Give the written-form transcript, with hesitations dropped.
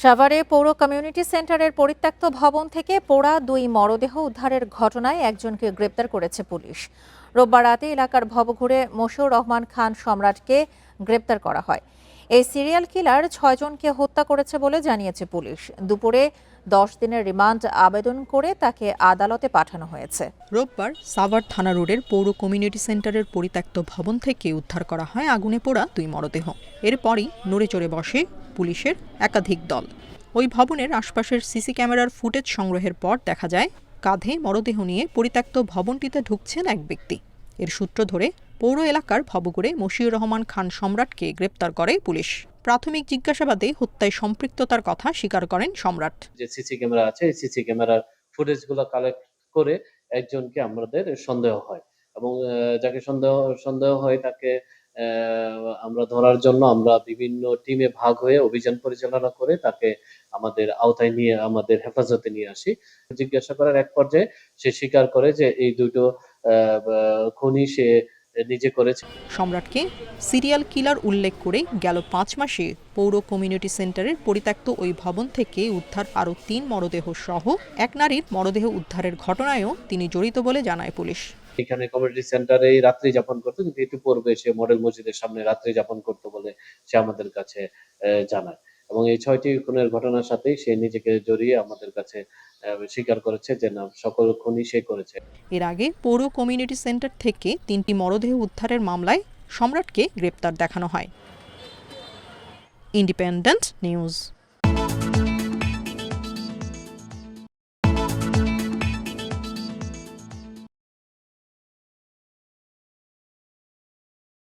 সাভারে পৌর কমিউনিটি সেন্টারের পরিত্যক্ত ভবন থেকে পোড়া 2 মরদেহ উদ্ধারের ঘটনায় একজনকে গ্রেপ্তার করেছে পুলিশ। রোববার রাতে এলাকার ভবঘুরে মশিউর রহমান খান সম্রাটকে গ্রেপ্তার করা হয়। এই সিরিয়াল কিলার 6 জনকে হত্যা করেছে বলে জানিয়েছে পুলিশ। দুপুরে 10 দিনের রিমান্ড আবেদন করে তাকে আদালতে পাঠানো হয়েছে। রোববার সাভার থানা রোডের পৌর কমিউনিটি সেন্টারের পরিত্যক্ত ভবন থেকে উদ্ধার করা হয় আগুনে পোড়া 2 মরদেহ। এরপরই নড়ে চড়ে বসে পুলিশের একাধিক দল। ওই ভবনের আশপাশের সিসি ক্যামেরার ফুটেজ সংগ্রহের পর দেখা যায় কাঁধে মরদেহ নিয়ে পরিত্যক্ত ভবনটিতে ঢুকছেন এক ব্যক্তি। এর সূত্র ধরে পৌর এলাকার ভবঘুরে মশিউর রহমান খান সম্রাটকে গ্রেপ্তার করে পুলিশ। প্রাথমিক জিজ্ঞাসাবাদে হত্যায় সম্পৃক্ততার কথা স্বীকার করেন সম্রাট। যে সিসি ক্যামেরা আছে এই সিসি ক্যামেরার ফুটেজগুলো কালেক্ট করে একজনকে আমাদের সন্দেহ হয় এবং যাকে সন্দেহ হয় তাকে আমরা ধরার জন্য আমরা বিভিন্ন টিমে ভাগ হয়ে অভিযান পরিচালনা করে তাকে আমাদের আওতায় নিয়ে আমাদের হেফাজতে নিয়ে আসি। জিজ্ঞাসা করার এক পর্যায়ে সে স্বীকার করে যে এই দুটো খুনই সে নিজে করেছে। সম্রাটকে সিরিয়াল কিলার উল্লেখ করে গেল 5 মাসে পৌর কমিউনিটি সেন্টারের পরিত্যক্ত ওই ভবন থেকে উদ্ধার আরও 3 মরদেহ সহ এক নারীর মরদেহ উদ্ধারের ঘটনায়ও তিনি জড়িত বলে জানায় পুলিশ। এখানে কমিউনিটি সেন্টারেই রাত্রি যাপন করতো, কিন্তু একটু পূর্বে সে মডেল মসজিদের সামনে রাত্রি যাপন করতো বলে সে আমাদের কাছে জানায় এবং এই 6টি খুনের ঘটনার সাথেই সে নিজেকে জড়িয়ে আমাদের কাছে স্বীকার করেছে যে না সকল খুনই সে করেছে। এর আগে পৌর কমিউনিটি সেন্টার থেকে 3টি মরদেহ উদ্ধারের মামলায় সম্রাটকে গ্রেপ্তার দেখানো হয়। Independent news.